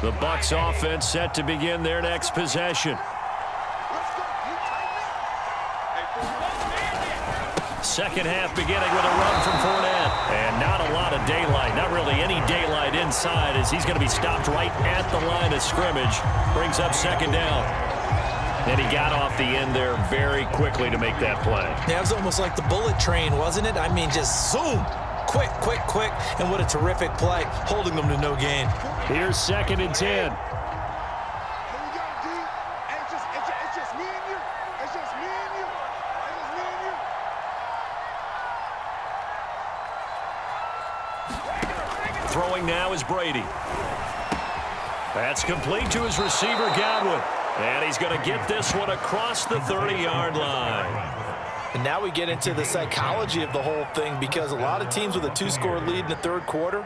The Bucs offense set to begin their next possession. Second half beginning with a run from Fournette. And not a lot of daylight. Not really any daylight inside as he's going to be stopped right at the line of scrimmage. Brings up second down. And he got off the end there very quickly to make that play. Yeah, it was almost like the bullet train, wasn't it? I mean, just zoom. Quick, quick, quick. And what a terrific play, holding them to no gain. Here's 2nd and 10. Throwing now is Brady. That's complete to his receiver, Godwin. And he's going to get this one across the 30-yard line. And now we get into the psychology of the whole thing, because a lot of teams with a 2-score lead in the third quarter,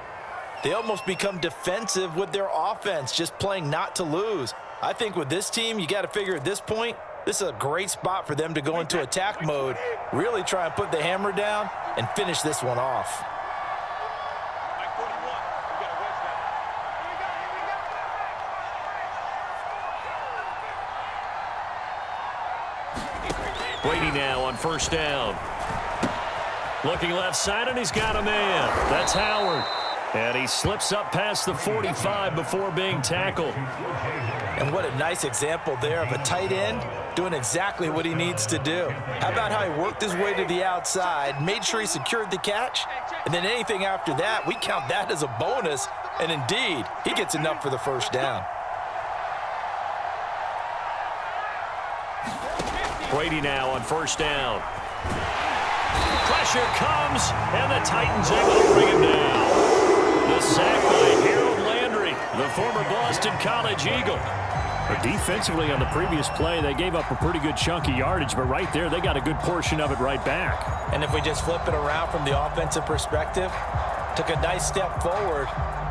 they almost become defensive with their offense, just playing not to lose. I think with this team, you got to figure at this point, this is a great spot for them to go into attack mode, really try and put the hammer down and finish this one off. Brady now on first down. Looking left side, and he's got a man. That's Howard. And he slips up past the 45 before being tackled. And what a nice example there of a tight end doing exactly what he needs to do. How about how he worked his way to the outside, made sure he secured the catch, and then anything after that, we count that as a bonus. And indeed, he gets enough for the first down. Brady now on first down. Pressure comes, and the Titans able to bring him down. The sack by Harold Landry, the former Boston College Eagle. Defensively on the previous play, they gave up a pretty good chunk of yardage, but right there, they got a good portion of it right back. And if we just flip it around from the offensive perspective, took a nice step forward,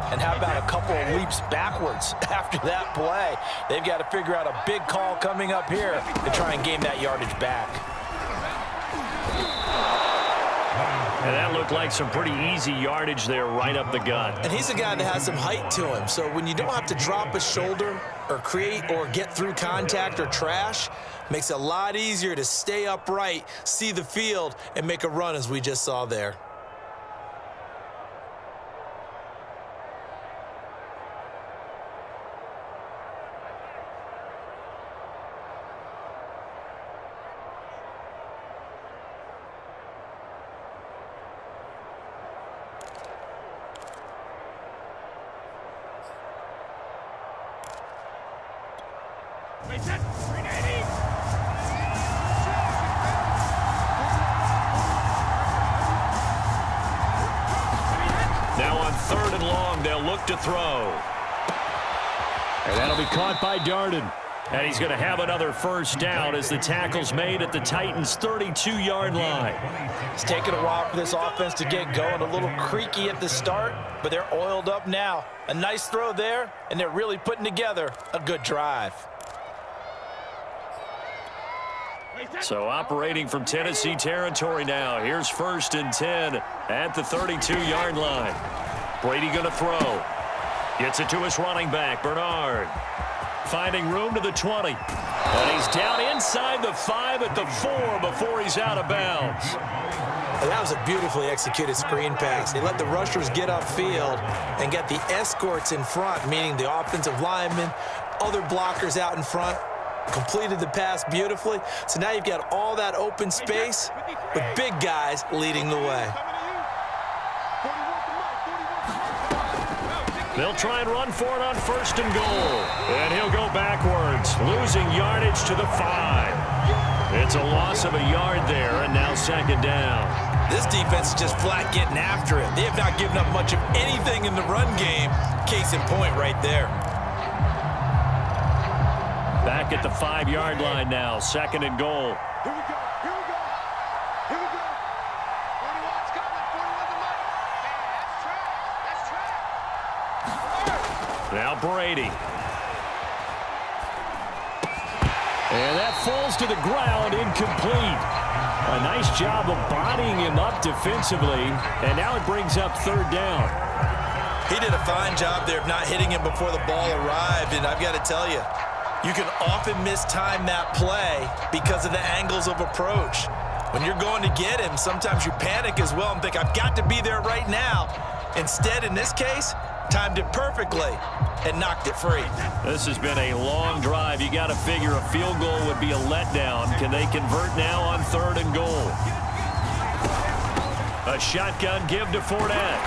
and how about a couple of leaps backwards after that play? They've got to figure out a big call coming up here to try and gain that yardage back. And that looked like some pretty easy yardage there right up the gut. And he's a guy that has some height to him, so when you don't have to drop a shoulder or create or get through contact or trash, makes it a lot easier to stay upright, see the field, and make a run as we just saw there. Now on 3rd and long, they'll look to throw. And that'll be caught by Darden. And he's going to have another first down as the tackle's made at the Titans' 32-yard line. It's taken a while for this offense to get going. A little creaky at the start, but they're oiled up now. A nice throw there, and they're really putting together a good drive. So operating from Tennessee territory now. Here's 1st and 10 at the 32-yard line. Brady going to throw. Gets it to his running back, Bernard. Finding room to the 20. And he's down inside the 5 at the 4 before he's out of bounds. That was a beautifully executed screen pass. They let the rushers get upfield and get the escorts in front, meaning the offensive linemen, other blockers out in front. Completed the pass beautifully. So now you've got all that open space with big guys leading the way. They'll try and run for it on 1st and goal. And he'll go backwards, losing yardage to the 5. It's a loss of a yard there, and now 2nd down. This defense is just flat getting after it. They have not given up much of anything in the run game. Case in point right there. Back at the 5-yard line now, 2nd and goal. Here we go. Here we go. Here we go. 41's coming. 41's the mark. That's track. Now Brady. And that falls to the ground, incomplete. A nice job of bodying him up defensively, and now it brings up 3rd down. He did a fine job there of not hitting him before the ball arrived, and I've got to tell you, you can often mistime that play because of the angles of approach. When you're going to get him, sometimes you panic as well and think, I've got to be there right now. Instead, in this case, timed it perfectly and knocked it free. This has been a long drive. You got to figure a field goal would be a letdown. Can they convert now on 3rd and goal? A shotgun give to Fournette.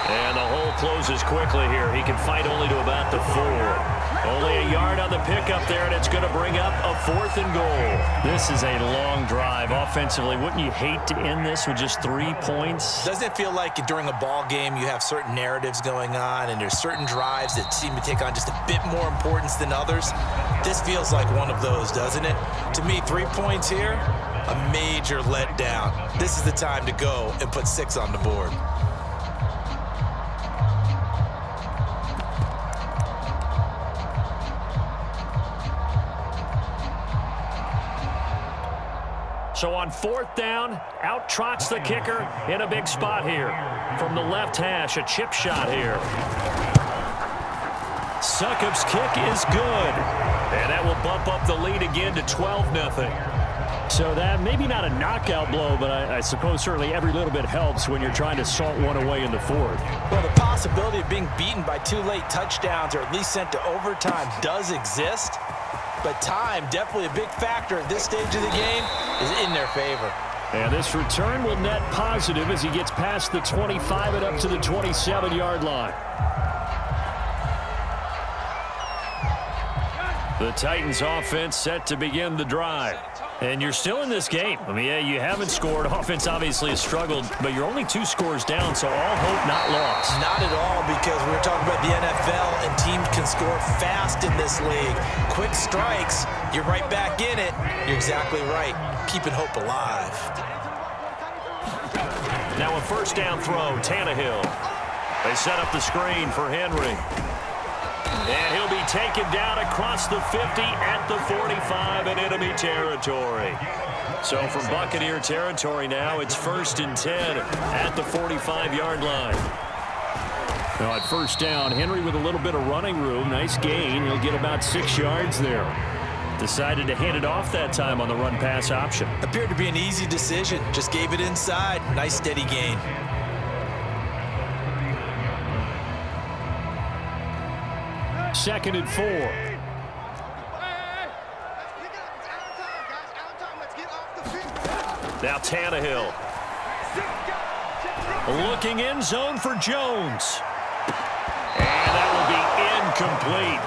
And the hole closes quickly here. He can fight only to about the 4. Only a yard on the pickup there, and it's going to bring up a 4th and goal. This is a long drive offensively. Wouldn't you hate to end this with just 3 points? Doesn't it feel like during a ball game you have certain narratives going on and there's certain drives that seem to take on just a bit more importance than others? This feels like one of those, doesn't it? To me, 3 points here, a major letdown. This is the time to go and put 6 on the board. So on 4th down, out trots the kicker in a big spot here. From the left hash, a chip shot here. Succop's kick is good. And that will bump up the lead again to 12-0. So that maybe not a knockout blow, but I suppose certainly every little bit helps when you're trying to salt one away in the 4th. Well, the possibility of being beaten by 2 late touchdowns or at least sent to overtime does exist. But time, definitely a big factor at this stage of the game, is in their favor. And this return will net positive as he gets past the 25 and up to the 27-yard line. The Titans offense set to begin the drive. And you're still in this game. I mean, yeah, you haven't scored. Offense obviously has struggled, but you're only 2 scores down, so all hope not lost. Not at all, because we're talking about the NFL, and teams can score fast in this league. Quick strikes, you're right back in it. You're exactly right. Keeping hope alive. Now a 1st down throw, Tannehill. They set up the screen for Henry. And he'll be taken down across the 50 at the 45 in enemy territory. So from Buccaneer territory now, it's 1st and 10 at the 45-yard line. Now at 1st down, Henry with a little bit of running room. Nice gain. He'll get about 6 yards there. Decided to hand it off that time on the run-pass option. Appeared to be an easy decision. Just gave it inside. Nice steady gain. 2nd and 4. Now Tannehill. Looking end zone for Jones. And that will be incomplete.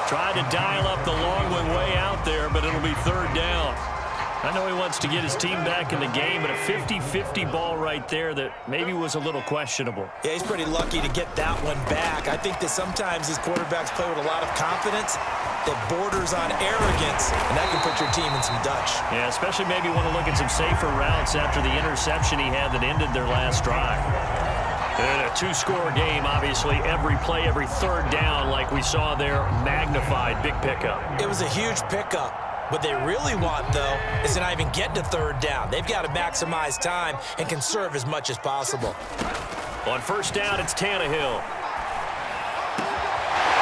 Tried to dial up the long one way out there, but it'll be 3rd down. I know he wants to get his team back in the game, but a 50-50 ball right there that maybe was a little questionable. Yeah, he's pretty lucky to get that one back. I think that sometimes his quarterbacks play with a lot of confidence that borders on arrogance, and that can put your team in some Dutch. Yeah, especially maybe want to look at some safer routes after the interception he had that ended their last drive. And a 2-score game, obviously, every play, every 3rd down, like we saw there, magnified, big pickup. It was a huge pickup. What they really want, though, is to not even get to 3rd down. They've got to maximize time and conserve as much as possible. On 1st down, it's Tannehill.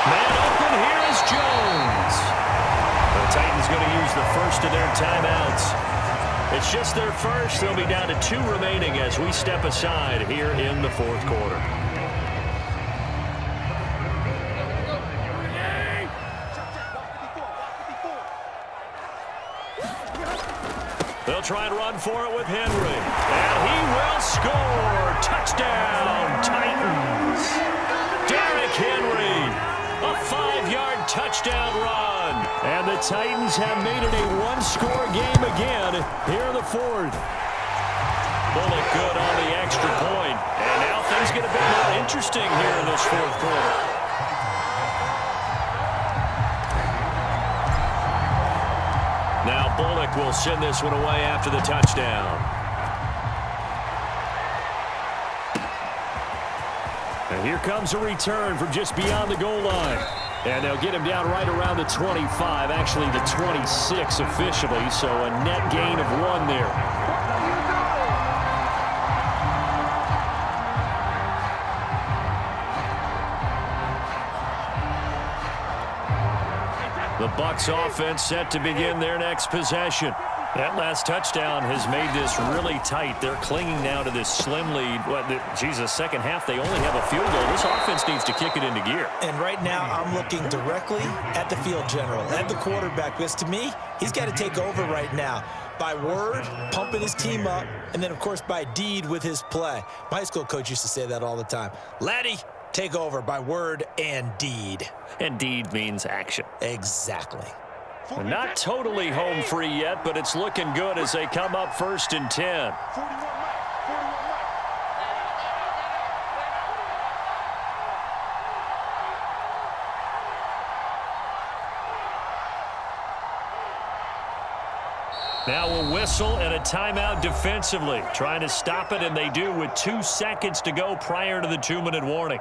Man open, here is Jones. The Titans going to use the first of their timeouts. It's just their first. They'll be down to 2 remaining as we step aside here in the 4th quarter. They'll try and run for it with Henry. And he will score. Touchdown, Titans. Derrick Henry, a 5-yard touchdown run. And the Titans have made it a 1-score game again here in the 4th. Bullock good on the extra point. And now things get a bit more interesting here in this 4th quarter. Now Bullock will send this one away after the touchdown. And here comes a return from just beyond the goal line. And they'll get him down right around the 25, actually the 26 officially, so a net gain of 1 there. The Bucs offense set to begin their next possession. That last touchdown has made this really tight. They're clinging now to this slim lead. Second half, they only have a field goal. This offense needs to kick it into gear. And right now, I'm looking directly at the field general, at the quarterback, because to me, he's got to take over right now. By word, pumping his team up, and then, of course, by deed with his play. My high school coach used to say that all the time. Laddie, take over by word and deed. And deed means action. Exactly. Not totally home free yet, but it's looking good as they come up 1st and 10. Now a whistle and a timeout defensively. Trying to stop it, and they do with 2 seconds to go prior to the 2-minute warning.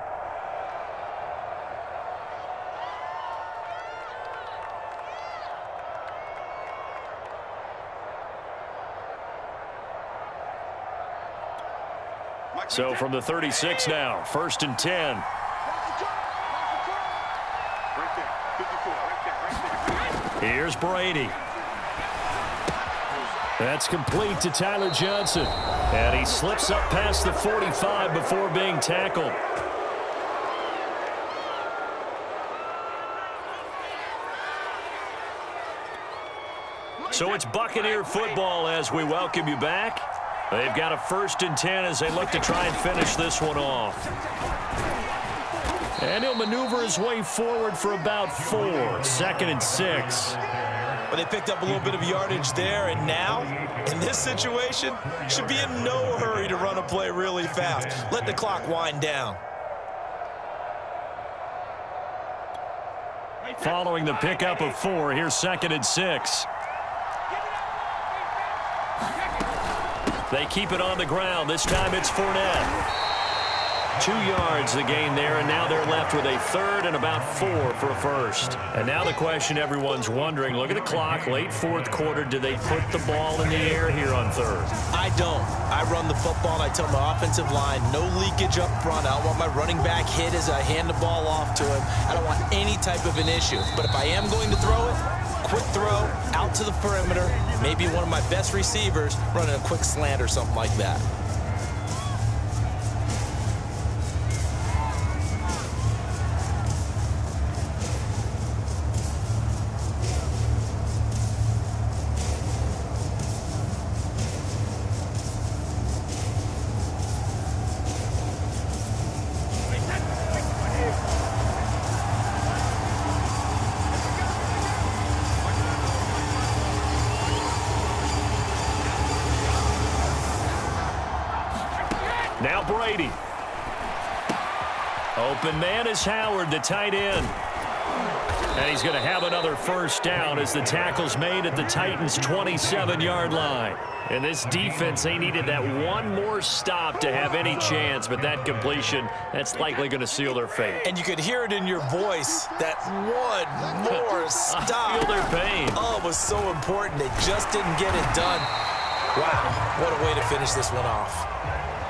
So from the 36 now, 1st and 10. Here's Brady. That's complete to Tyler Johnson. And he slips up past the 45 before being tackled. So it's Buccaneer football as we welcome you back. They've got a 1st and 10 as they look to try and finish this one off. And he'll maneuver his way forward for about 4. 2nd and 6. Well, they picked up a little bit of yardage there, and now, in this situation, should be in no hurry to run a play really fast. Let the clock wind down. Following the pickup of 4, here's 2nd and 6. They keep it on the ground. This time it's Fournette. 2 yards the gain there, and now they're left with a 3rd and about 4 for a 1st. And now the question everyone's wondering, look at the clock, late 4th quarter, do they put the ball in the air here on 3rd? I don't. I run the football, and I tell my offensive line, no leakage up front. I don't want my running back hit as I hand the ball off to him. I don't want any type of an issue. But if I am going to throw it, quick throw, out to the perimeter, maybe one of my best receivers running a quick slant or something like that. Now Brady. Open man is Howard, the tight end. And he's going to have another 1st down as the tackle's made at the Titans' 27-yard line. And this defense, they needed that one more stop to have any chance, but that completion, that's likely going to seal their fate. And you could hear it in your voice, that one more stop. I feel their pain. Oh, it was so important. They just didn't get it done. Wow, what a way to finish this one off.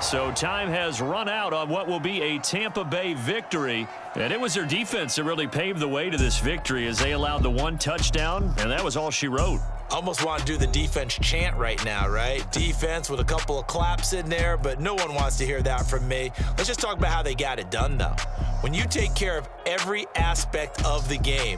So time has run out on what will be a Tampa Bay victory. And it was their defense that really paved the way to this victory as they allowed the 1 touchdown, and that was all she wrote. Almost want to do the defense chant right now, right? Defense with a couple of claps in there, but no one wants to hear that from me. Let's just talk about how they got it done, though. When you take care of every aspect of the game,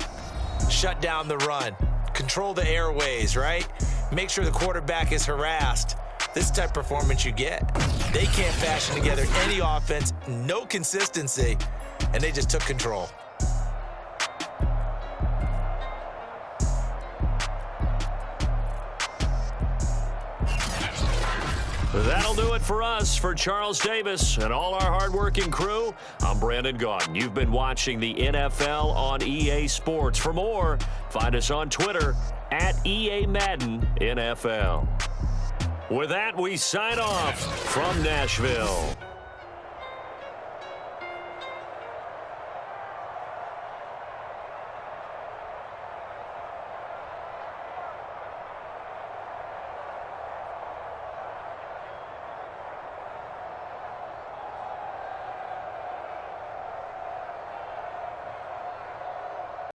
shut down the run, control the airways, right? Make sure the quarterback is harassed. This is the type of performance you get. They can't fashion together any offense, no consistency, and they just took control. That'll do it for us. For Charles Davis and all our hardworking crew, I'm Brandon Gaudin. You've been watching the NFL on EA Sports. For more, find us on Twitter at EA Madden NFL. With that, we sign off from Nashville.